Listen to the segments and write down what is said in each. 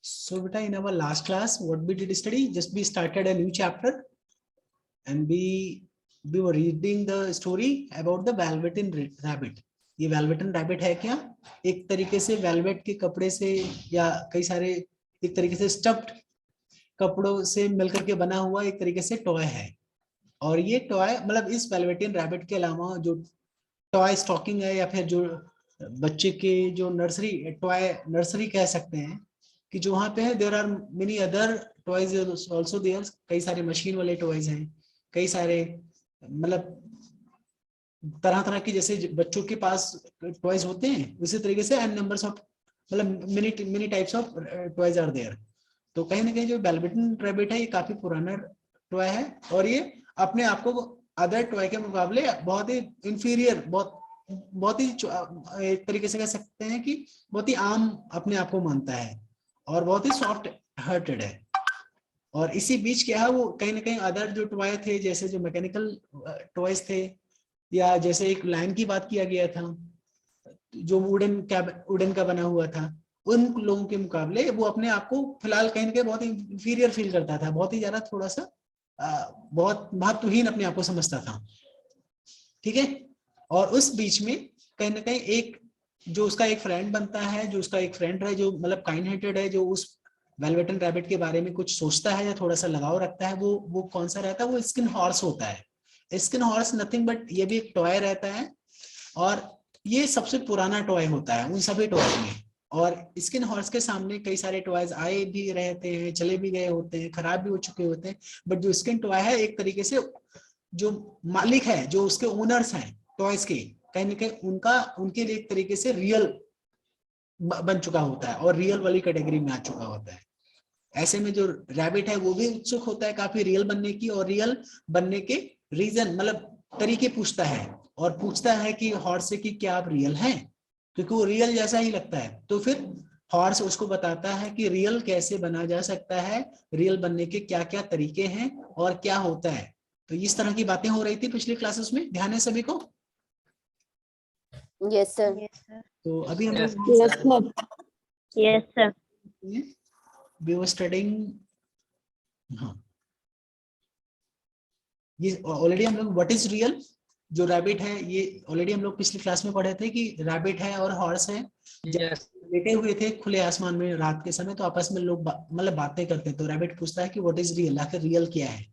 So beta, in our last class, what we did study, just we started a new chapter and we were reading the story about the velveteen rabbit. ये वेलवेटन rabbit है क्या? एक तरीके से velvet के कपड़े से या कई सारे एक तरीके से स्टफ्ड कपड़ों से मिलकर के बना हुआ एक तरीके से टॉय है। और ये टॉय मतलब इस वेलवेटिन रैबिट के अलावा जो टॉय स्टॉकिंग है या फिर जो बच्चे के जो नर्सरी टॉय नर्सरी कह सकते हैं कि जो वहां पे है, there are many other toys also there. कई सारे मशीन वाले टॉयज हैं, कई सारे मतलब तरह तरह की, जैसे बच्चों के पास टॉयज होते हैं उसी तरीके से एन नंबर्स ऑफ मतलब many types of toys are there. तो कहीं ना कहीं जो वेलवेटिन रैबिट है ये काफी पुराना टॉय है और ये अपने आप को अदर टॉय के मुकाबले बहुत ही इंफीरियर, बहुत ही एक तरीके से कह सकते हैं कि बहुत ही आम अपने आप को मानता है और बहुत ही सॉफ्ट हार्टेड है। और इसी बीच क्या है, वो कहीं ना कहीं अदर जो टॉय थे, जैसे जो मैकेनिकल टॉयज थे या जैसे एक लाइन की बात किया गया था जो वुडन का बना हुआ था, उन लोगों के मुकाबले वो अपने आप को फिलहाल कहीं ना कहीं बहुत ही इंफीरियर फील करता था, बहुत ही ज्यादा थोड़ा सा बहुत महत्वहीन अपने आप को समझता था। ठीक है। और उस बीच में कहीं ना कहीं एक जो उसका एक फ्रेंड बनता है, जो उसका एक फ्रेंड है जो मतलब काइंड हार्टेड है, जो उस वेलवेटन रैबिट के बारे में कुछ सोचता है या थोड़ा सा लगाव रखता है, वो कौन सा रहता है? वो स्किन हॉर्स होता है। स्किन हॉर्स नथिंग बट ये भी एक टॉय रहता है और ये सबसे पुराना टॉय होता है उन सभी टॉय में। और स्किन हॉर्स के सामने कई सारे टॉयज आए भी रहते हैं, चले भी गए होते हैं, खराब भी हो चुके होते हैं, बट जो स्किन टॉय है एक तरीके से जो मालिक है, जो उसके ओनर्स हैं टॉयज के, कहीं ना कहीं उनके लिए एक तरीके से रियल बन चुका होता है और रियल वाली कैटेगरी में आ चुका होता है। ऐसे में जो रैबिट है वो भी उत्सुक होता है काफी रियल बनने की, और रियल बनने के रीजन मतलब तरीके पूछता है और पूछता है कि हॉर्स से कि क्या आप रियल हैं, क्योंकि वो रियल जैसा ही लगता है। तो फिर हॉर्स उसको बताता है कि रियल कैसे बना जा सकता है, रियल बनने के क्या क्या तरीके हैं और क्या होता है। तो इस तरह की बातें हो रही थी पिछली क्लासेस में, ध्यान है सभी को? Yes sir. तो अभी हम लोग yes sir. We were studying, हाँ ये ऑलरेडी हम लोग व्हाट इज रियल, जो रैबिट है ये ऑलरेडी हम लोग पिछली क्लास में पढ़े थे कि रैबिट है और हॉर्स है, लेटे हुए थे खुले आसमान में रात के समय, तो आपस में लोग मतलब बातें करते हैं। तो रैबिट पूछता है कि व्हाट इज रियल, आखिर रियल क्या है?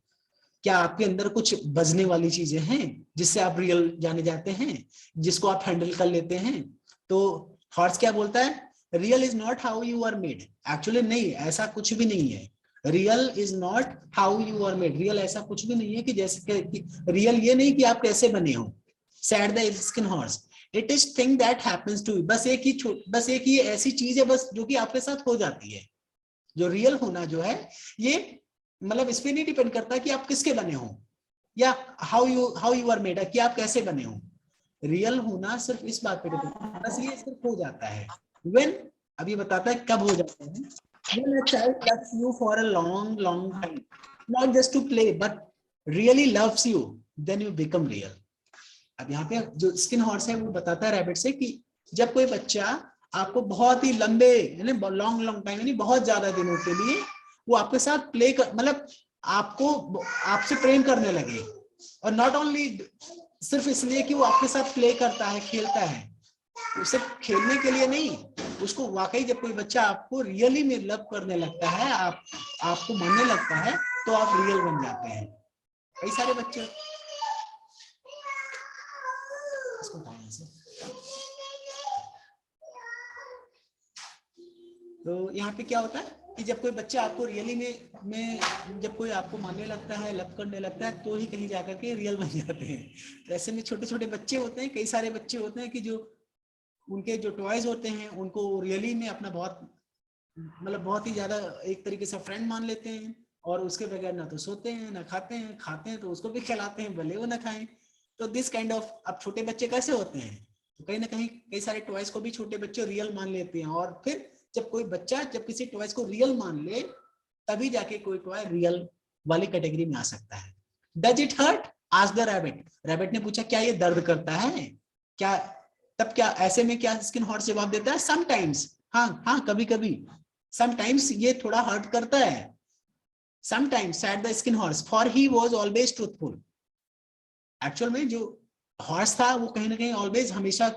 क्या आपके अंदर कुछ बजने वाली चीजें हैं जिससे आप रियल जाने जाते हैं, जिसको आप हैंडल कर लेते हैं? तो हॉर्स क्या बोलता है? Real is not how you are made. Actually नहीं, ऐसा कुछ भी नहीं है। Real is not how you are made, real ऐसा कुछ भी नहीं है कि जैसे रियल ये नहीं कि आप कैसे बने हो। Said the skin horse, it is thing that happens to you. बस एक ही ऐसी चीज है बस जो कि आपके साथ हो जाती है। जो रियल होना जो है ये मतलब इस पे नहीं डिपेंड करता कि आप किसके बने हो या हाउ यू आर मेड, कि आप कैसे बने हो। रियल होना सिर्फ इस बात पे डिपेंड करता है, बस ये सिर्फ हो जाता है व्हेन, अभी बताता है कब हो जाता है, when a child loves you for a long time, not just to play but really loves you, then you become real. अब यहाँ पे जो स्किन हॉर्स है वो बताता है रैबिट से कि जब कोई बच्चा आपको बहुत ही लंबे यानी लॉन्ग टाइम यानी बहुत ज्यादा दिनों के लिए वो आपके साथ प्ले कर मतलब आपको आपसे प्रेम करने लगे, और नॉट ओनली सिर्फ इसलिए कि वो आपके साथ प्ले करता है, खेलता है, वो सिर्फ खेलने के लिए नहीं, उसको वाकई जब कोई बच्चा आपको रियली में लव करने लगता है, आपको मानने लगता है, तो आप रियल बन जाते हैं। कई सारे बच्चे तो यहाँ पे क्या होता है कि जब कोई बच्चा आपको रियली में जब कोई आपको मानने लगता है, लव करने लगता है, तो ही कहीं जाकर के रियल बन जाते हैं। तो ऐसे में छोटे छोटे बच्चे होते हैं, कई सारे बच्चे होते हैं कि जो उनके जो टॉयज होते हैं उनको रियली में अपना बहुत मतलब बहुत ही ज्यादा एक तरीके से फ्रेंड मान लेते हैं, और उसके बगैर ना तो सोते हैं ना खाते हैं, खाते हैं तो उसको भी खिलाते हैं भले वो ना खाएं। तो दिस काइंड ऑफ, अब छोटे बच्चे कैसे होते हैं, तो कहीं ना कहीं कई सारे टॉयज को भी छोटे बच्चे रियल मान लेते हैं, और फिर जब कोई बच्चा जब किसी टॉयज को रियल मान ले तभी जाके कोई टॉय रियल वाली कैटेगरी में आ सकता है। Does it hurt? Asked the rabbit, rabbit ने पूछा क्या ये दर्द करता है क्या? तब क्या ऐसे में क्या स्किन हॉर्स जवाब देता है? समटाइम्स, हाँ हाँ कभी कभी, समटाइम्स ये थोड़ा हर्ट करता है। Sometimes sad the skin horse for he was always truthful. Actual में जो हॉर्स था वो कहीं ना कहीं ऑलवेज, हमेशा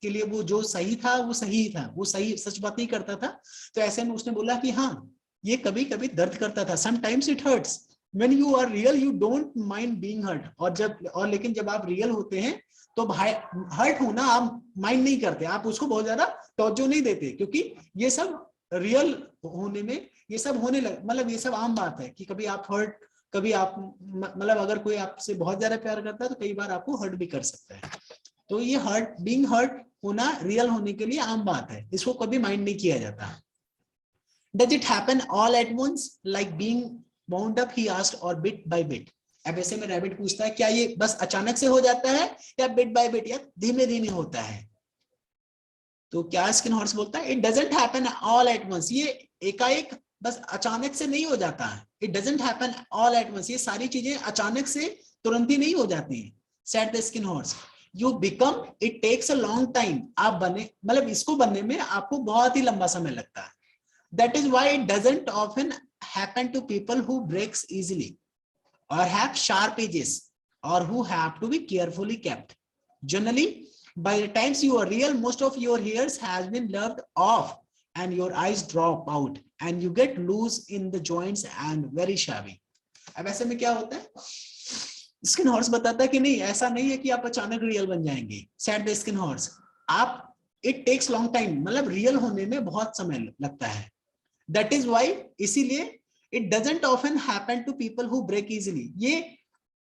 के लिए वो जो सही था वो सही ही था, वो सही सच बात ही करता था। तो ऐसे में उसने बोला कि हाँ ये कभी कभी दर्द करता था, sometimes it hurts, when you are real you don't mind being hurt. और लेकिन जब आप रियल होते हैं तो हर्ट होना आप माइंड नहीं करते, आप उसको बहुत ज्यादा तवज्जो नहीं देते, क्योंकि ये सब रियल होने में ये सब होने लग, मतलब ये सब आम बात है कि कभी आप हर्ट, कभी आप मतलब अगर कोई आपसे बहुत ज्यादा प्यार करता है तो कई बार आपको हर्ट भी कर सकता है। तो ये हर्ट, बीइंग हर्ट होना रियल होने के लिए आम बात है, इसको कभी माइंड नहीं किया जाता। Does it happen all at once like being wound up, he asked, or bit by bit? अब ऐसे में रैबिट पूछता है क्या ये बस अचानक से हो जाता है या बिट बाय बिट, या धीमे धीमे होता है? तो क्या स्किन हॉर्स बोलता है? It doesn't happen all at once, ये एकाएक बस अचानक से नहीं हो जाता है। It doesn't happen all at once, ये सारी चीजें अचानक से तुरंत ही नहीं हो जाती हैं। Said the skin horse, you become, it takes a long time, आप बने, मतलब इसको बनने में आपको बहुत ही लंबा समय लगता है। That is why it doesn't often happen to people who breaks easily or have sharp edges or who have to be carefully kept. Generally, by the times you are real, most of your hairs has been loved off and your eyes drop out and you get loose in the joints and very shabby. अब ऐसे में क्या होता है? Skin horse बताता है कि नहीं, ऐसा नहीं है कि आप अचानक रियल बन जाएंगे। सेड द स्किन हॉर्स, आप, इट टेक्स लॉन्ग टाइम, मतलब रियल होने में बहुत समय लगता है। दैट इज वाई, इसीलिए it doesn't often happen to people who break easily, ये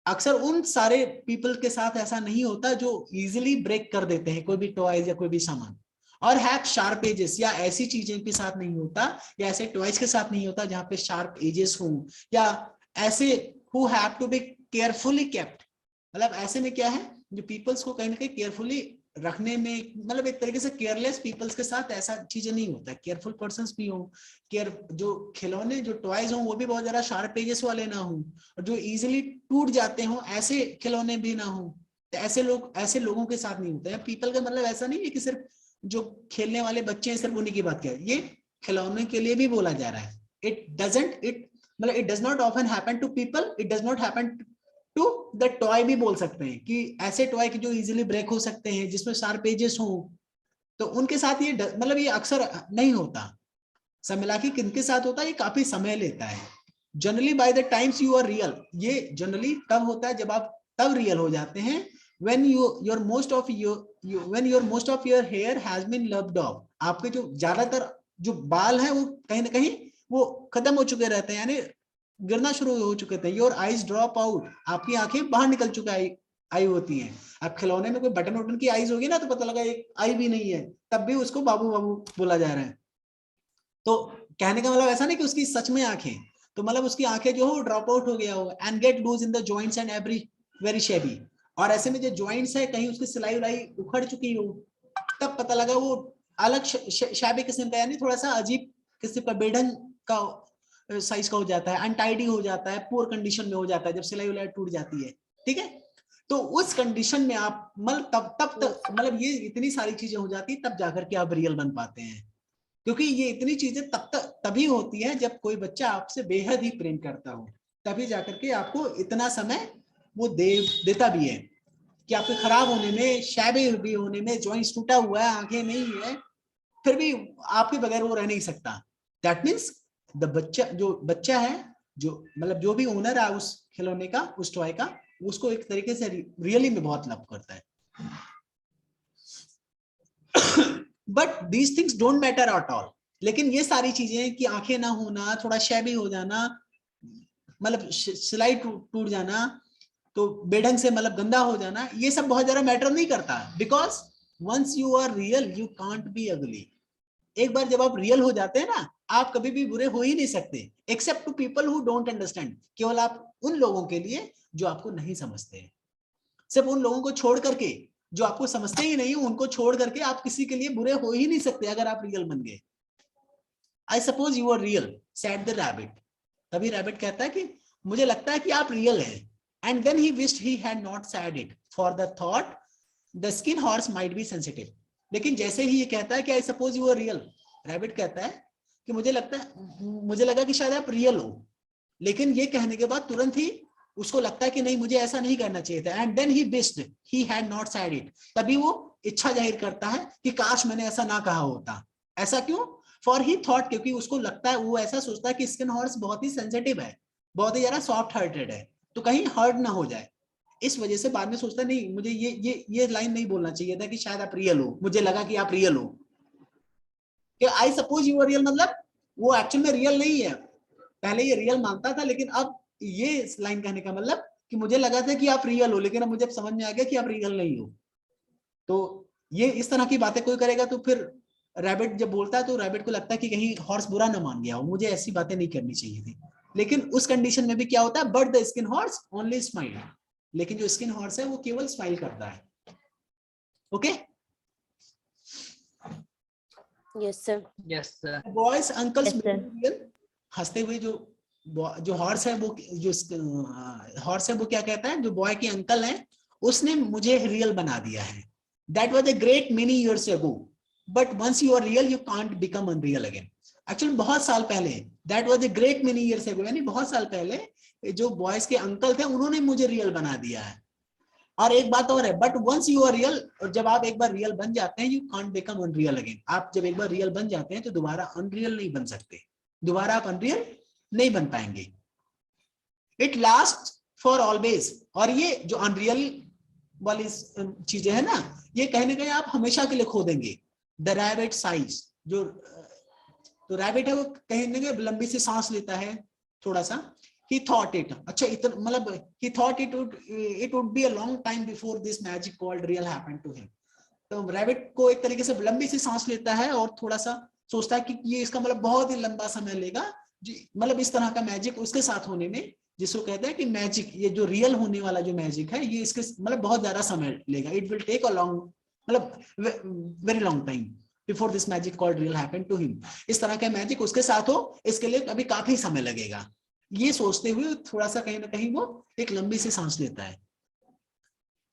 अक्सर उन सारे पीपल के साथ ऐसा नहीं होता जो इजीली ब्रेक कर देते हैं कोई भी टॉयज या कोई भी सामान। और हैव शार्प एजेस, या ऐसी चीजें के साथ नहीं होता, या ऐसे टॉयज के साथ नहीं होता जहां पे शार्प एजेस हो, या ऐसे who have to be carefully kept, मतलब ऐसे में क्या है, जो पीपल्स को कहीं ना कहीं केयरफुली रखने में, मतलब एक तरीके से केयरलेस पीपल्स के साथ ऐसा चीजें नहीं होता, केयरफुल पर्संस भी हो, केयर, जो खिलौने जो टॉयज हो वो भी बहुत ज्यादा शार्प एजेस वाले ना हो, और जो इजीली टूट जाते हो ऐसे खिलौने भी ना हो। तो ऐसे लोगों के साथ नहीं होता है। पीपल का मतलब ऐसा नहीं है कि सिर्फ जो खेलने वाले बच्चे हैं सिर्फ उन्हीं की बात किया, ये खिलौने के लिए भी बोला जा रहा है। इट डजंट, इट मतलब it does not often happen to people, it does not happen to the toy भी बोल सकते हैं कि ऐसे टॉय जो इजीली ब्रेक हो सकते हैं जिसमें शार्प एजेस हो, तो उनके साथ ये मतलब ये अक्सर नहीं होता। सब मिला के किनके साथ होता है, ये काफी समय लेता है। Generally by the times you are real, ये जनरली तब होता है जब आप तब रियल हो जाते हैं, when your most of your hair has been loved off, आपके जो ज्यादातर जो बाल हैं वो कहीं ना कहीं वो खत्म हो चुके रहते हैं, यानी गिरना शुरू हो चुके थे। योर आईज ड्रॉप आउट, आपकी आंखें बाहर निकल चुके आई होती हैं। अब खिलौने में कोई बटन वटन की आईज होगी ना तो पता लगा एक आई भी नहीं है, तब भी उसको बाबू बाबू बोला जा रहा है। तो कहने का मतलब ऐसा नहीं कि उसकी सच में आंखें, तो मतलब उसकी आंखें जो हो ड्रॉप आउट हो गया हो, and get loose in the joints and every very shabby, और ऐसे में जो जॉइंट्स है कहीं उसकी सिलाई उलाई उखड़ चुकी हो, तब पता लगा वो अलग शैबी किस्म का, यानी थोड़ा सा अजीब किस्म का, बेढंग का साइज का हो जाता है, अनटाइडी हो जाता है, पुअर कंडीशन में हो जाता है जब सिलाई उलाई टूट जाती है। ठीक है, तो उस कंडीशन में आप मतलब तब मतलब ये इतनी सारी चीजें हो जाती है तब जाकर के आप रियल बन पाते हैं, क्योंकि ये इतनी चीजें तभी होती है जब कोई बच्चा आपसे बेहद ही प्रेम करता हो, तभी जाकर के आपको इतना समय वो देता भी है कि आपके खराब होने में, शैबी भी होने में, जॉइंट्स टूटा हुआ है, आंखें नहीं है, फिर भी आपके बगैर वो रह नहीं सकता। दैट मीन्स द बच्चा है, जो मतलब जो भी ओनर है उस खिलौने का, उस टॉय का, उसको एक तरीके से रियली में बहुत लव करता है। But these things don't matter at all, लेकिन ये सारी चीजें कि आंखें ना होना, थोड़ा शैबी हो जाना, मतलब सिलाई टूट जाना, तो बेढंग से मतलब गंदा हो जाना, ये सब बहुत ज्यादा मैटर नहीं करता, because once you are real you can't be ugly. एक बार जब आप रियल हो जाते हैं ना, आप कभी भी बुरे हो ही नहीं सकते, except to people who don't understand, केवल आप उन लोगों के लिए जो आपको नहीं समझते हैं, सिर्फ उन लोगों को छोड़ करके, जो आपको समझते ही नहीं, उनको छोड़ करके आप किसी के लिए बुरे हो ही नहीं सकते अगर आप रियल बन गए। I suppose you are real, said the rabbit, तभी रैबिट कहता है कि मुझे लगता है कि आप रियल हैं, and then he wished he had not said it, for the thought the skin horse might be sensitive. लेकिन जैसे ही ये कहता है कि I suppose you are real, rabbit कहता है कि मुझे लगा कि शायद आप रियल हो, लेकिन ये कहने के बाद तुरंत ही उसको लगता है कि नहीं, मुझे ऐसा नहीं करना चाहिए था, and then he wished he had not said it, तभी वो इच्छा जाहिर करता है कि काश मैंने ऐसा ना कहा होता। ऐसा क्यों? फॉर ही थॉट, क्योंकि उसको लगता है, वो ऐसा सोचता है कि स्किन हॉर्स बहुत ही सेंसिटिव है, बहुत ही ज्यादा सॉफ्ट हार्टेड है, तो कहीं हर्ट ना हो जाए, इस वजह से बाद में सोचता है नहीं, मुझे ये लाइन नहीं बोलना चाहिए था कि शायद आप रियल हो, मुझे लगा कि आप रियल हो। I suppose you are real मतलब वो एक्चुअल में रियल नहीं है, पहले ये रियल मानता था, लेकिन अब ये लाइन कहने का मतलब कि मुझे लगा था कि आप रियल हो, लेकिन अब मुझे समझ में आ गया कि आप रियल नहीं हो। तो ये इस तरह की बातें कोई करेगा तो फिर रैबिट जब बोलता है तो रैबिट को लगता है कि कहीं हॉर्स बुरा ना मान गया हो, मुझे ऐसी बातें नहीं करनी चाहिए थी। लेकिन उस कंडीशन में भी क्या होता है, but the skin horse only smile, लेकिन जो स्किन हॉर्स है वो केवल स्माइल करता है। Okay, Yes, sir. Yes, sir. Boys uncles Yes, sir. हंसते हुए जो हॉर्स है वो हॉर्स है वो क्या कहता है, जो बॉय के अंकल है उसने मुझे रियल बना दिया है। That was a great many years ago, but once you are real you can't become unreal again. Actually बहुत साल पहले, that was a great many years ago, यानी बहुत साल पहले जो बॉयज के अंकल थे उन्होंने मुझे रियल बना दिया है। और एक बात और है, but once you are real, और जब आप एक बार रियल बन जाते हैं, you can't become unreal again. आप जब एक बार रियल बन जाते हैं तो दोबारा अनरियल नहीं बन सकते, दोबारा आप अनरियल नहीं बन पाएंगे। इट लास्ट फॉर ऑलवेज, और ये जो अनरियल वाली चीजें है ना, ये कहने का आप हमेशा के लिए खो देंगे। द रैबिट साइज, जो तो रैबिट है वो कहने के लंबी सी सांस लेता है थोड़ा सा। He thought it, अच्छा इतना मतलब he thought it would be a long time before this magic called real happened to him। तो रैबिट को एक तरीके से लंबी सी सांस लेता है और थोड़ा सा सोचता है कि ये इसका मतलब बहुत ही लंबा समय लेगा, मतलब इस तरह का मैजिक उसके साथ होने में, जिसको कहते हैं कि मैजिक, ये जो रियल होने वाला जो मैजिक है ये इसके मतलब बहुत ज्यादा समय लेगा। It will take a long, मतलब very long time before this magic called real happened to him. इस तरह का मैजिक उसके साथ हो, इसके लिए अभी काफी समय लगेगा। ये सोचते हुए थोड़ा सा कहीं ना कहीं वो एक लंबी सी सांस लेता है।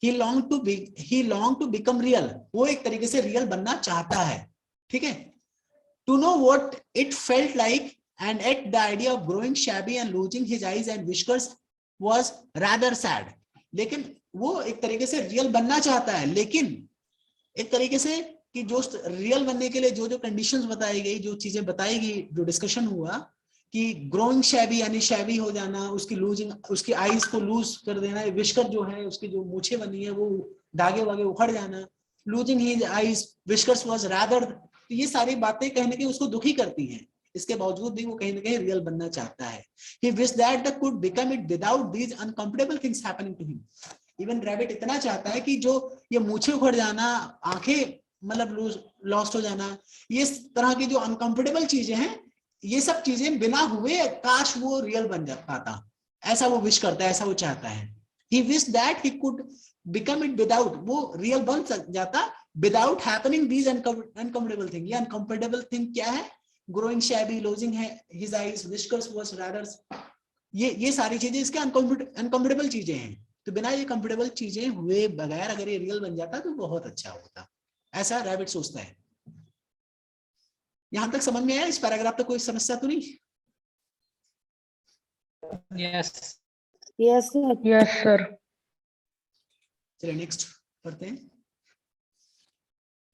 He longed to become real, वो एक तरीके से रियल बनना चाहता है, ठीक है। To know what it felt like, and at the idea of growing shabby and losing his eyes and whiskers was rather sad। लेकिन वो एक तरीके से रियल बनना चाहता है, लेकिन एक तरीके से कि जो रियल बनने के लिए जो कंडीशंस बताई गई, जो चीजें बताई गई, जो डिस्कशन हुआ कि ग्रोइंग शैबी यानी शैबी हो जाना, उसकी लूजिंग, उसकी आईज को लूज कर देना, विस्कर जो है उसकी जो मूछें बनी है वो धागे वागे उखड़ जाना, losing his eyes whiskers was rather, तो ये सारी बातें कहने की उसको दुखी करती हैं। इसके बावजूद भी वो कहीं ना कहीं रियल बनना चाहता है। He wished that they could become it without these uncomfortable things happening to him। Even rabbit इतना चाहता है कि जो ये मूछें उखड़ जाना, आंखें मतलब लॉस्ट हो जाना, ये तरह की जो अनकंफर्टेबल चीजें हैं, ये सब चीजें बिना हुए काश वो रियल बन पाता, ऐसा वो विश करता है, ऐसा वो चाहता है। He wished that he could become it without, वो रियल बन जाता without happening these uncomfortable thing। ये uncomfortable thing क्या है? Growing shabby, losing his eyes, whiskers was rather, ये सारी चीजें इसके अनकंफर्टेबल चीजें हैं। तो बिना ये कंफर्टेबल चीजें हुए बगैर अगर ये रियल बन जाता तो बहुत अच्छा होता, ऐसा रैबिट सोचता है। यहां तक समझ में आया? इस पैराग्राफ तक कोई समस्या तो नहीं? Yes. Yes, sir. Yes, sir. चलिए नेक्स्ट पढ़ते हैं।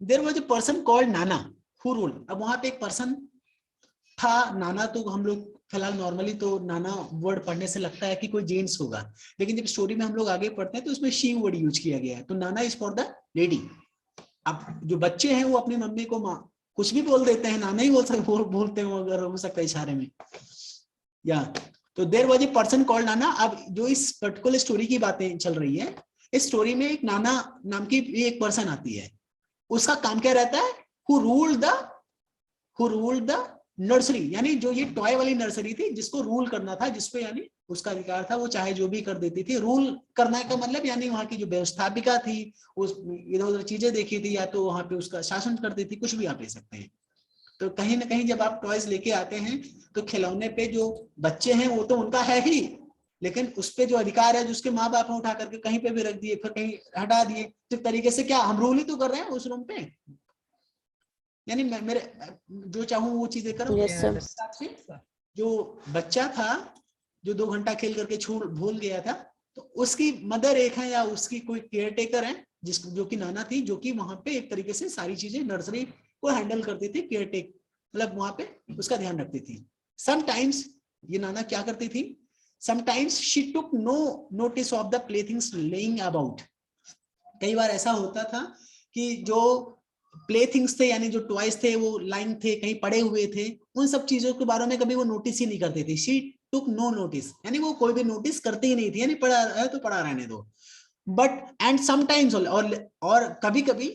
There was a person called Nana who ruled. अब वहां पे एक पर्सन था नाना, तो हम लोग फिलहाल नॉर्मली तो नाना वर्ड पढ़ने से लगता है कि कोई जेंट्स होगा, लेकिन जब स्टोरी में हम लोग आगे पढ़ते हैं तो उसमें शी वर्ड यूज किया गया है, तो नाना इज फॉर द लेडी। अब जो बच्चे हैं वो अपनी मम्मी को माँ कुछ भी बोल देते हैं, नाना ही बोलते हो अगर हो सकता है इशारे में, या तो there was a person called Nana. अब जो इस पर्टिकुलर स्टोरी की बातें चल रही है, इस स्टोरी में एक नाना नाम की एक पर्सन आती है, उसका काम क्या रहता है? हु रूल्ड द नर्सरी, यानी जो ये टॉय वाली नर्सरी थी जिसको रूल करना था, जिसपे यानी उसका अधिकार था, वो चाहे जो भी कर देती थी। रूल करने का मतलब यानी वहां की जो व्यवस्थापिका थी, उस इधर उधर चीजें देखी थी, या तो वहां पे उसका शासन करती थी, कुछ भी आप ले सकते हैं। तो कहीं ना कहीं जब आप टॉयज लेके आते हैं तो खिलौने पे जो बच्चे हैं वो तो उनका है ही, लेकिन उस पे जो अधिकार है जो उसके माँ बाप ने उठा करके कहीं पे भी रख दिए, फिर कहीं हटा दिए, तो एक तरीके से क्या हम रूल ही तो कर रहे हैं उस रूम पे, यानी मेरे जो चाहूँ वो चीजें करो। Yes, sir. जो बच्चा था जो 2 घंटा खेल करके छोड़ भूल गया था, तो उसकी मदर एक है या उसकी कोई केयर टेकर है जो कि नाना थी, जो कि वहां पे एक तरीके से सारी चीजें नर्सरी को हैंडल करती थी, केयर टेक मतलब वहां पे उसका ध्यान रखती थी। समटाइम्स ये नाना क्या करती थी, sometimes she took no notice of the playthings lying about. कई बार ऐसा होता था कि जो प्ले थिंग्स थे यानी जो टॉयज थे वो लाइन थे कहीं पड़े हुए थे, उन सब चीजों के बारे में कभी वो नोटिस ही नहीं करती थी। शी टुक नो नोटिस यानी वो कोई भी नोटिस करती ही नहीं थी, यानी पड़ा है तो पड़ा रहने दो। बट एंड समटाइम्स और कभी कभी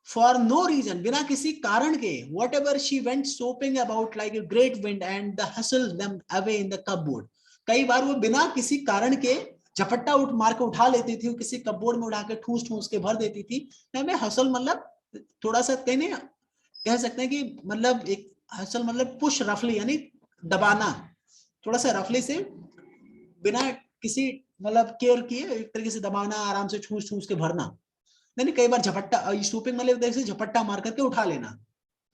फॉर नो रीजन बिना किसी कारण के, what ever she went shopping about like a great wind and the hustle them away in the cupboard. कई बार वो बिना किसी कारण के झपट्टा मार के उठा लेती थी, किसी कपबोर्ड में उठा के ठूस ठूस के भर देती थी। हमें हसल मतलब थोड़ा सा कहने कह सकते हैं कि मतलब एक हसल मतलब पुश रफली यानी दबाना, थोड़ा सा रफली से बिना किसी मतलब केयर किए एक तरीके से दबाना, आराम से ठूस ठूस के भरना। नहीं कई बार झपट्टा सूपिंग मतलब झपट्टा मार करके उठा लेना,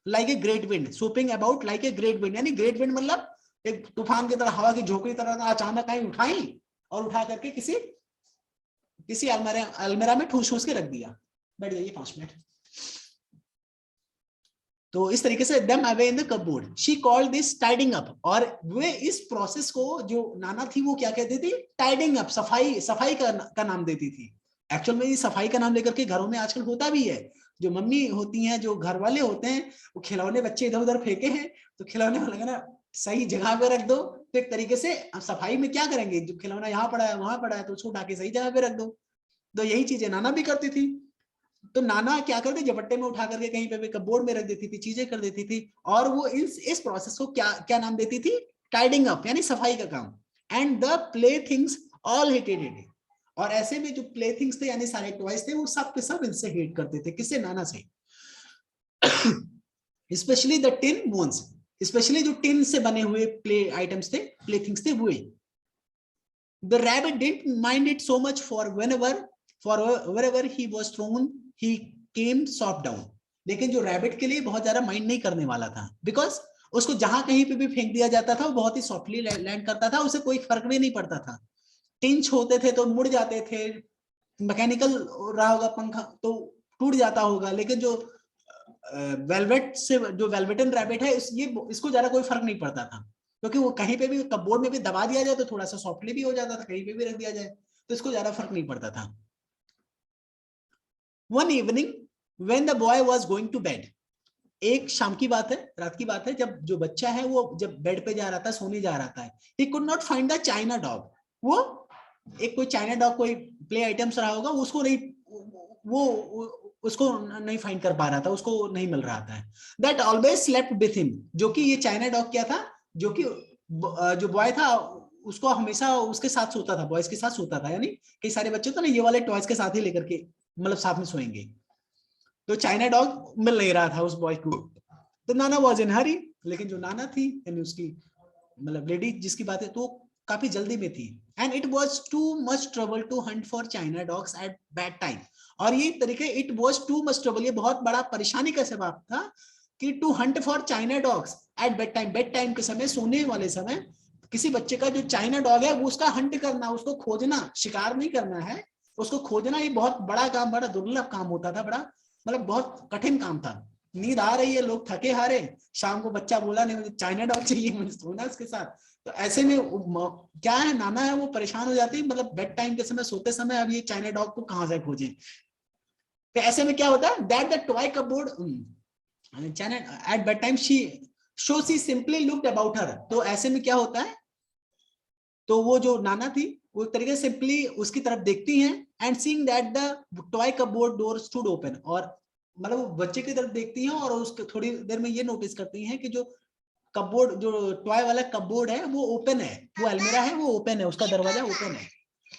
like a great wind, swooping about like a great wind, यानी ग्रेट विंड मतलब एक तूफान की तरह, हवा की झोंके की तरह अचानक कहीं उठाई और उठा करके किसी अलमेरा में ठूस ठूस के रख दिया। बैठ जाइए 5 मिनट। तो इस तरीके से दम away in the cupboard, she called this tidying up. और वे इस प्रोसेस को जो नाना थी वो क्या कहती थी, टाइडिंग अप, सफाई का नाम देती थी। एक्चुअल में सफाई का नाम लेकर के घरों में आजकल होता भी है, जो मम्मी होती हैं जो घर वाले होते हैं वो खिलौने बच्चे इधर उधर फेंके हैं तो खिलौने वाला ना सही जगह पे रख दो, तो एक तरीके से सफाई में क्या करेंगे, जो खिलौना यहाँ पड़ा है वहां पड़ा है तो उसको उठा के सही जगह पे रख दो। तो यही चीजें नाना भी करती थी। तो नाना क्या करती, झपट्टे में उठा करके कहीं पे भी कपबोर्ड में रख देती थी, चीजें कर देती थी। और वो इस प्रोसेस को क्या क्या नाम देती थी, टाइडिंग अप यानी सफाई का काम। And the play things all hated it. और ऐसे में जो प्ले थिंग्स थे यानी सारे टॉयज थे वो सब के सब इनसे हेट करते थे। किससे, नाना से। Specially the tin bones, specially जो टिन से बने हुए प्ले आइटम्स थे, प्ले थिंग्स थे वो। The rabbit didn't mind it so much, for wherever he was thrown he came soft down. लेकिन जो रैबिट के लिए बहुत ज्यादा माइंड नहीं करने वाला था, बिकॉज उसको जहां कहीं पे भी फेंक दिया जाता था वो बहुत ही सॉफ्टली लैंड करता था, उसे कोई फर्क भी नहीं पड़ता था। टिंच होते थे तो मुड़ जाते थे, मैकेनिकल रहा होगा पंखा तो टूट जाता होगा, लेकिन जो वेलवेट से जो वेलवेटन रैबिट है इसको ज्यादा कोई फर्क नहीं पड़ता था, क्योंकि वो कहीं पे भी कपबोर्ड में भी दबा दिया जाए तो थोड़ा सा सॉफ्टली भी हो जाता था, कहीं पे भी रख दिया जाए तो इसको ज्यादा फर्क नहीं पड़ता था। One evening when the boy was going to bed, एक शाम की बात है, रात की बात है, जब जो बच्चा है वो जब बेड पे जा रहा था, सोने जा रहा था, he could not find the China dog. वो एक कोई चाइना डॉग कोई प्ले आइटम्स रहा होगा, उसको नहीं वो उसको नहीं फाइंड कर पा रहा था, उसको नहीं मिल रहा था। That always slept with him, जो कि ये चाइना डॉग क्या था, जो कि जो बॉय था उसको हमेशा उसके साथ सोता था, बॉयज के साथ सोता था, यानी कई सारे बच्चे तो ना ये वाले टॉयज के साथ ही लेकर के मतलब साथ में सोएंगे। तो चाइना डॉग मिल नहीं रहा था उस बॉय को, तो नाना वॉज इन हरी, लेकिन जो नाना थी यानी उसकी मतलब लेडी जिसकी बात है तो काफी जल्दी में थी। And it was too much trouble to hunt for china dogs at bed time. और ये तरीके it was too much trouble, ये बहुत बड़ा परेशानी का सबब था कि to hunt for china dogs at bed time के समय, सोने वाले समय किसी बच्चे का जो चाइना डॉग है वो उसका हंट करना, उसको खोजना, शिकार नहीं करना है, उसको खोजना, ये बहुत बड़ा काम, बड़ा दुर्लभ काम होता था, बड़ा मतलब बहुत कठिन काम था। नींद आ रही है, लोग थके हारे, शाम को बच्चा बोला नहीं मुझे चाइना डॉग चाहिए, मुझे सोना उसके साथ, तो ऐसे में क्या है, नाना है वो परेशान हो जाती है, मतलब बेड टाइम के समय, सोते समय अब ये चाइना डॉग को कहां से खोजें। तो ऐसे में क्या होता है, that the toy cupboard China eight bed time she simply looked about her. तो ऐसे में क्या होता है, तो वो जो नाना थी वो एक तरीके से सिंपली उसकी तरफ देखती हैं, and seeing that the toy cupboard door stood open, और मतलब वो बच्चे की तरफ देखती हैं और उसके थोड़ी देर में ये नोटिस करती हैं कि जो कपबोर्ड, जो टॉय वाला कपबोर्ड है वो ओपन है, वो अलमीरा है वो ओपन है, उसका दरवाजा ओपन है।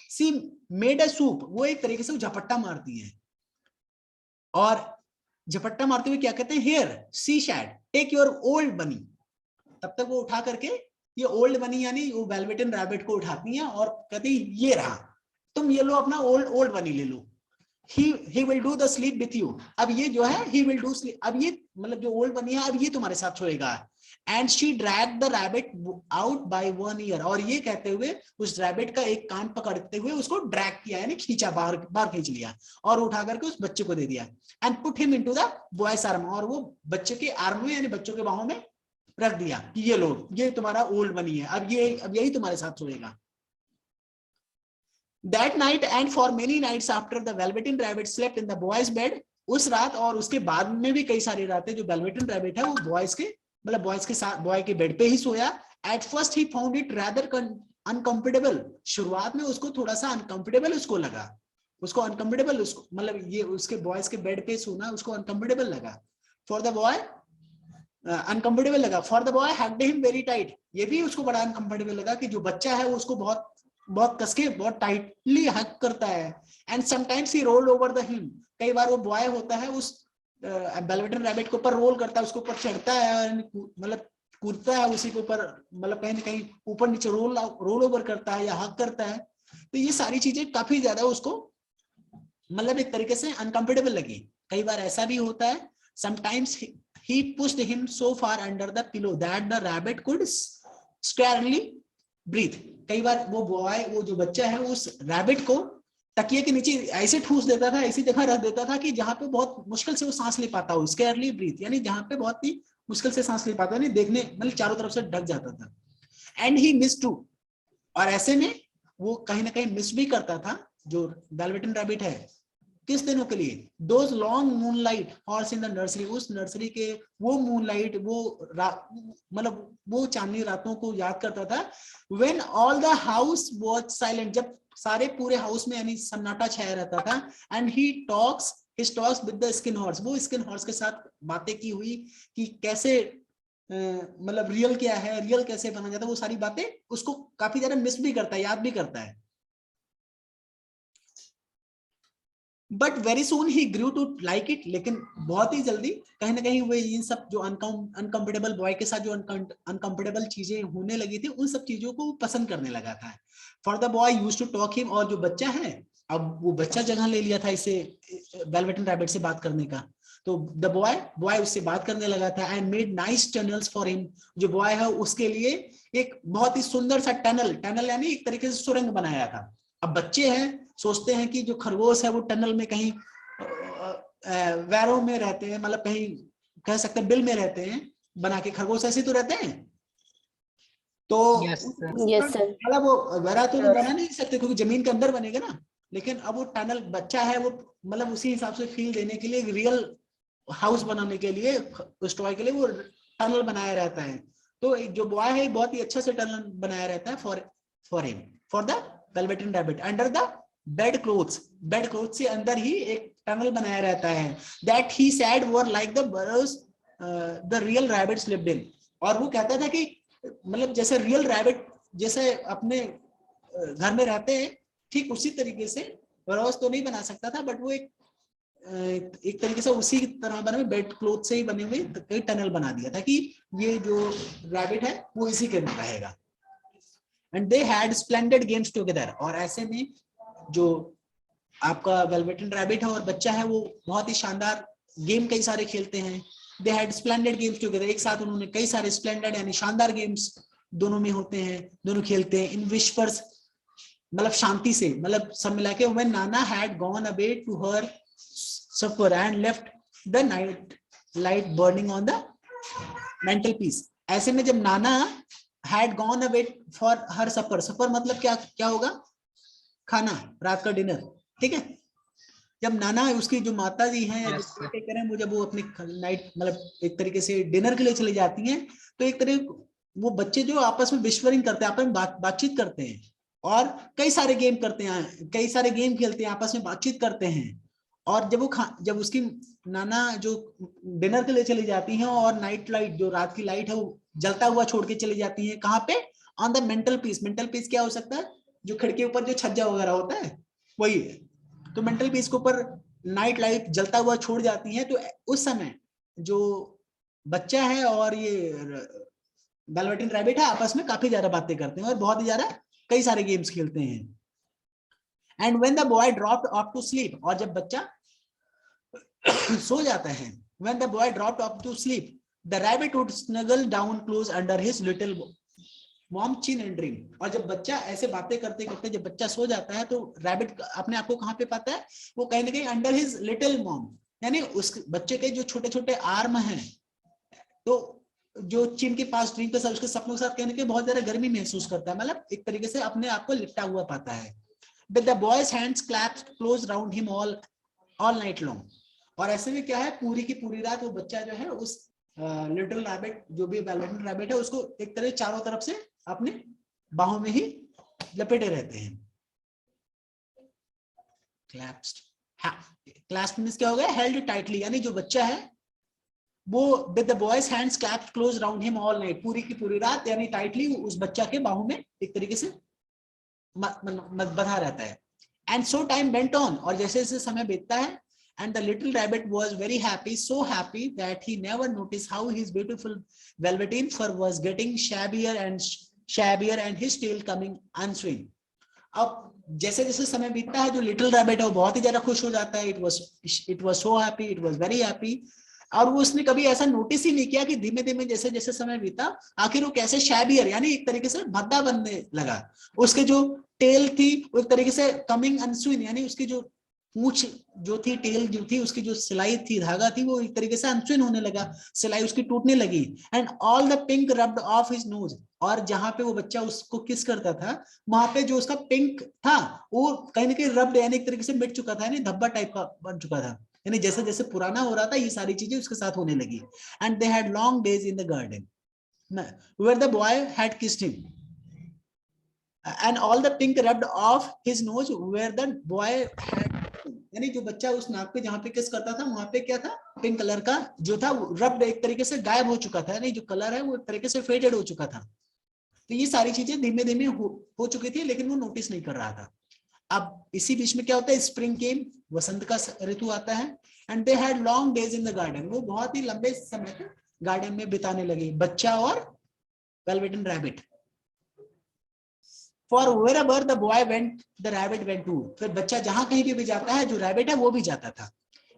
सी मेड अ सूप, वो एक तरीके से झपट्टा मारती है, और झपट्टा मारते हुए क्या कहते हैं, here she said take your old bunny. तब तक वो उठा करके ये ओल्ड बनी यानी वो वेलवेटन रैबिट को उठाती हैं और कहती ये रहा, तुम ये लो अपना ओल्ड बनी ले लो, he will do the sleep with you। अब ये जो है he will do sleep, अब ये मतलब जो ओल्ड बनी है अब ये तुम्हारे साथ सोएगा। and she dragged the rabbit out by one ear, और ये कहते हुए उस रैबिट का एक कान पकड़ते हुए उसको ड्रैग किया यानी खींचा, बाहर बाहर खींच लिया और उठा करके उस बच्चे को दे दिया। And put him into the boys arm, और वो बच्चे के आर्म में यानी बच्चों के बाहों में रख दिया कि ये लो, ये तुम्हारा ओल्ड बनी है, अब यही तुम्हारे साथ सोएगा। That night and for many nights after the Velveteen Rabbit slept in the boys' bed, उस रात और उसके बाद में भी कई सारी रातें जो वेलवेटन रैबिट है वो बॉयज के साथ बॉय के बेड पे ही सोया। At first he found it rather uncomfortable, शुरुआत में उसको थोड़ा सा अनकंफर्टेबल उसको लगा, उसको अनकंफर्टेबल उसको मतलब ये उसके बॉयज के बेड पे सोना उसको अनकंफर्टेबल लगा। फॉर द बॉय अनकंफर्टेबल लगा, for the boy hugged him very tight, ये भी उसको बड़ा अनकंफर्टेबल लगा कि जो बच्चा है वो उसको बहुत बहुत कसके बहुत टाइटली हक करता है। And sometimes he rolled over the him, कई बार वो बॉय होता है उस वेलवेटन रैबिट के ऊपर रोल करता है, उसके ऊपर चढ़ता है, मतलब कूदता है उसी के ऊपर, मतलब कहीं ना कहीं ऊपर नीचे रोल ओवर करता है या हक करता है। तो ये सारी चीजें काफी ज्यादा उसको मतलब एक तरीके से अनकंफर्टेबल लगी। कई बार ऐसा भी होता है, sometimes he pushed him so far under the pillow that the rabbit could scarcely breathe। कई बार वो बॉय वो जो बच्चा है उस रैबिट को तकिए के नीचे ऐसे ठूस देता था, ऐसी जगह रख देता था कि जहां पे बहुत मुश्किल से वो सांस ले पाता हो, स्केयरली ब्रीथ यानी जहां पे बहुत ही मुश्किल से सांस ले पाता नहीं, देखने मतलब चारों तरफ से ढक जाता था। एंड ही मिस टू, और ऐसे में वो कहीं ना कहीं मिस भी करता था जो वेलवेटन रैबिट है, किस दिनों के लिए, those long moonlight horse in the nursery, उस नर्सरी के वो मूनलाइट वो मतलब वो चांदनी रातों को याद करता था। When all the house was silent, जब सारे पूरे हाउस में यानी सन्नाटा छाया रहता था। And he talks with the skin horse, वो स्किन हॉर्स के साथ बातें की हुई कि कैसे मतलब रियल क्या है, रियल कैसे बना जाता है, वो सारी बातें उसको काफी ज्यादा मिस भी करता है, याद भी करता है। बट वेरी सून ही ग्रू टू लाइक इट, लेकिन बहुत ही जल्दी कहीं ना कहीं वो इन सब जो अनकंफर्टेबल बॉय के साथ जो अनकंफर्टेबल चीजें होने लगी थी उन सब चीजों को पसंद करने लगा था। For the boy used to talk him, और जो बच्चा है अब वो बच्चा जगह ले लिया था इसे वेलवेटन रैबिट से बात करने का, तो द बॉय उससे बात करने लगा था। And made nice tunnels for him, जो बॉय है उसके लिए एक बहुत ही सुंदर सा टनल यानी एक तरीके से सुरंग बनाया था। अब बच्चे हैं सोचते हैं कि जो खरगोश है वो टनल में कहीं वैरों में रहते हैं, मतलब कहीं कह सकते हैं बिल में रहते हैं बना के, खरगोश ऐसे तो रहते हैं, तो Yes, sir. मतलब वो वैरा तो बना नहीं सकते क्योंकि जमीन के अंदर बनेगा ना, लेकिन अब वो टनल बच्चा है वो मतलब उसी हिसाब से फील देने के लिए रियल हाउस बनाने के लिए उस टॉय के लिए वो टनल बनाया रहता है। तो जो बॉय है बहुत ही अच्छा से टनल बनाया रहता है for him for the velveteen rabbit under the bed clothes से अंदर ही एक टनल बनाया रहता है। That he said were like the burrows the real rabbits lived in, और वो कहता था कि मतलब जैसे रियल रैबिट जैसे अपने घर में रहते हैं ठीक उसी तरीके से बर्रोज तो नहीं बना सकता था, बट वो एक तरीके से उसी तरह बने हुए बेड क्लोथ से ही बने हुए कई टनल बना दिया था कि ये जो रैबिट है वो इसी के अंदर रहेगा। And they had splendid games together, और ऐसे में जो आपका वेलवेटन रैबिट है और बच्चा है वो बहुत ही शानदार गेम कई सारे खेलते हैं। They had splendid games together, एक साथ उन्होंने कई सारे स्प्लेंडेड यानी शानदार गेम्स दोनों में होते हैं, दोनों खेलते हैं। इन विस्पर्स मतलब शांति से, मतलब सब मिला के when Nana had gone away to her supper and left the night light burning on the mantelpiece, ऐसे में जब Nana had gone away for her supper मतलब क्या होगा, खाना, रात का डिनर, ठीक है। जब नाना उसकी जो माता जी हैं या जो कह रहे हैं वो जब वो अपने नाइट मतलब एक तरीके से डिनर के लिए चली जाती हैं, तो एक तरह वो बच्चे जो आपस में विस्परिंग करते हैं, आपस में बातचीत करते हैं और कई सारे गेम करते हैं, कई सारे गेम खेलते हैं, आपस में बातचीत करते हैं। और जब उसकी नाना जो डिनर के लिए चली जाती हैं और नाइट लाइट जो रात की लाइट है वो जलता हुआ छोड़ के चली जाती है, कहाँ पे, on the mental peace. Mental peace क्या हो सकता है, जो खिड़की ऊपर जो छज्जा वगैरह होता है वही है। तो मेंटल पीस के ऊपर नाइट लाइट जलता हुआ छोड़ जाती है, तो उस समय जो बच्चा है और ये वेलवेटिन रैबिट है, आपस में काफी ज्यादा बातें करते हैं और बहुत ही ज्यादा कई सारे गेम्स खेलते हैं। And when the boy dropped off to sleep, और जब बच्चा सो जाता है, when the boy dropped off to sleep, the rabbit would snuggle down close under his little mom chin and dream। और जब बच्चा ऐसे बातें करते करते जब बच्चा सो जाता है तो रैबिट अपने आप को कहाँ पे पाता है, वो कहीं ना कहीं अंडर हिज लिटिल मॉम, यानी उस बच्चे के जो छोटे छोटे आर्म हैं, तो जो चिन के पास ड्रीम के साथ उसके सपनों के साथ कहने के बहुत ज्यादा गर्मी महसूस करता है, मतलब एक तरीके से अपने आप को लिपटा हुआ पाता है। But the boy's hands clasped close round him all night long। और ऐसे में क्या है, पूरी की पूरी रात वो बच्चा जो है उस लिटिल रैबिट, जो भी वेलवेटिन रैबिट है, उसको एक तरह चारों तरफ से अपने बाहों में ही लपेटे रहते हैं। क्लैप्स्ड, क्लैस्प मींस क्या हो गया, हेल्ड टाइटली, यानी जो बच्चा है वो with the boys hands clapped close round him all night, पूरी की पूरी रात यानी टाइटली उस बच्चा के बाहों में एक तरीके से बंधा रहता है। And so time went on, और जैसे जैसे समय बीतता है, and the little rabbit was very happy, so happy that he never noticed how his beautiful velveteen fur was getting shabbier and his tail coming unswing। अब जैसे जैसे समय बीतता है, जो लिटिल रैबिट है वो बहुत ही ज्यादा खुश हो जाता है, it was so happy, it was very happy, और वो उसने कभी ऐसा नोटिस ही नहीं किया कि धीमे धीमे जैसे जैसे समय बीता आखिर वो कैसे शैबियर यानी एक तरीके से भद्दा बनने लगा। उसके जो टेल थी वो एक तरीके से कमिंग अनस्विन, यानी उसकी जो पूंछ जो थी, टेल जो थी, उसकी जो सिलाई थी, धागा थी, वो एक तरीके से अनस्विन होने लगा, सिलाई उसकी टूटने लगी। And all the pink rubbed off his knows, और जहां पे वो बच्चा उसको किस करता था वहां पे जो उसका पिंक था वो कहीं ना कहीं रब्ड यानी एक तरीके से मिट चुका था, यानी धब्बा टाइप का बन चुका था, यानी जैसे जैसे पुराना हो रहा था ये सारी चीजें उसके साथ होने लगी। And they had long days in the garden where the boy had kissed him, and all the pink rubbed off his nose where the boy had, यानी जो बच्चा उस नाक पे जहां पे किस करता था वहां पे क्या था, पिंक कलर का जो था रब्ड एक तरीके से गायब हो चुका था, यानी जो कलर है वो एक तरीके से फेडेड हो चुका था। तो ये सारी चीजें धीमे धीमे हो चुकी थी, लेकिन वो नोटिस नहीं कर रहा था। अब इसी बीच में क्या होता है, स्प्रिंग केम, वसंत का ऋतु आता है। And they had long days in the garden, वो बहुत ही लंबे समय तक गार्डन में बिताने लगे, बच्चा और velveteen rabbit. For wherever the boy went, the rabbit went too। फिर बच्चा जहां कहीं भी जाता है, जो रैबिट है वो भी जाता था।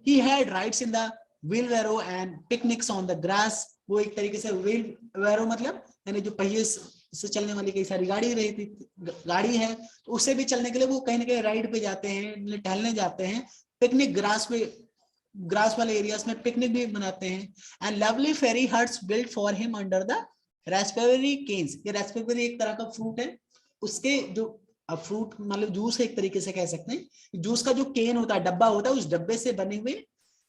He had rides in the wheelbarrow and picnics on the grass। वो एक तरीके से wheelbarrow मतलब यानी जो पहिए से चलने वाली कई सारी गाड़ी है, तो उससे भी चलने के लिए वो कहीं ना कहीं राइड पे जाते हैं, टहलने जाते हैं। पिकनिक ग्रास वाले एरियाज में पिकनिक भी मनाते हैं। And lovely fairy huts built for him under the raspberry canes. ये रास्पबेरी एक तरह का फ्रूट है, उसके जो फ्रूट मतलब जूस है एक तरीके से कह सकते हैं, जूस का जो केन होता है, डब्बा होता है, उस डब्बे से बने हुए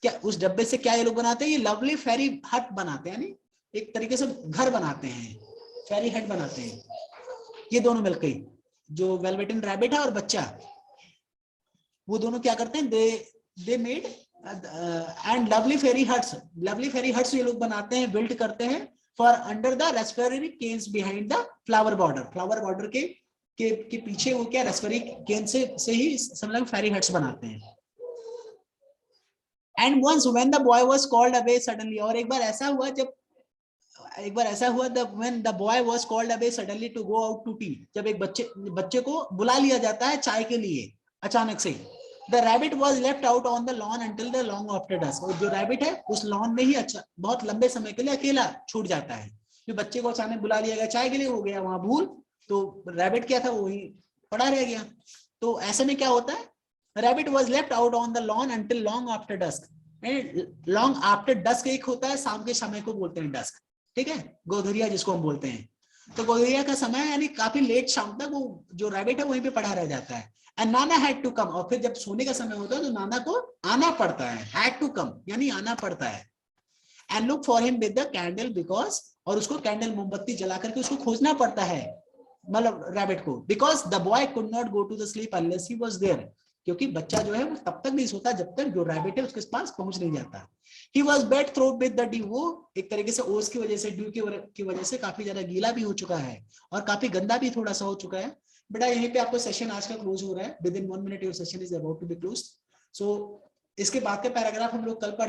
क्या, उस डब्बे से क्या ये लोग बनाते हैं, ये लवली फेरी हट बनाते हैं, यानी एक तरीके से घर बनाते हैं, फेरी हट बनाते हैं। ये दोनों मिलकर, जो वेलवेटिन रैबिट है और बच्चा, वो दोनों क्या करते हैं, they made and lovely fairy huts ये लोग बनाते हैं, बिल्ड करते हैं for under the raspberry canes behind the flower border के पीछे वो क्या रास्पबेरी केन से ही सब लोग फेरी हट्स बनाते हैं। And once when the boy was called away suddenly, और एक बार ऐसा हुआ when the boy was called away suddenly to go out to tea, जब एक बच्चे को बुला लिया जाता है चाय के लिए अचानक से। The rabbit was left out on the lawn until the long after dusk। और जो रैबिट है उस लॉन में ही बहुत लंबे समय के लिए अकेला छूट जाता है। जो बच्चे को अचानक बुला लिया गया चाय के लिए, हो गया वहां भूल, तो रैबिट क्या था, वही पड़ा रह गया। तो ऐसे में क्या होता है, rabbit was left out on the lawn until long after dusk। Long after dusk एक होता है, शाम के समय को बोलते हैं डस्क, ठीक है, गोधरिया जिसको हम बोलते हैं। तो गोधरिया का समय यानी काफी लेट शाम तक वो जो रैबिट है वहीं पे पड़ा रह जाता है। And Nana had to come, और फिर जब सोने का समय होता है तो नाना को आना पड़ता है, हैड टू कम यानी आना पड़ता है। And look for him with the candle because, और उसको कैंडल मोमबत्ती जला करके उसको खोजना पड़ता है, मतलब रैबिट को, because the boy could not go to the sleep unless he was there, क्योंकि बच्चा जो है वो तब तक नहीं सोता जब तक जो रैबिट है उसके पास पहुंच नहीं जाता। He was wet through with the dew, वो एक तरीके से ओस की वजह से, ड्यू की वजह से काफी ज्यादा गीला भी हो चुका है और काफी गंदा भी थोड़ा सा हो चुका है। बेटा यहीं पे आपको सेशन आज का क्लोज हो रहा है, within 1 minute your session is about to be closed. So इसके बाद के पैराग्राफ हम लोग कल पढ़ेंगे।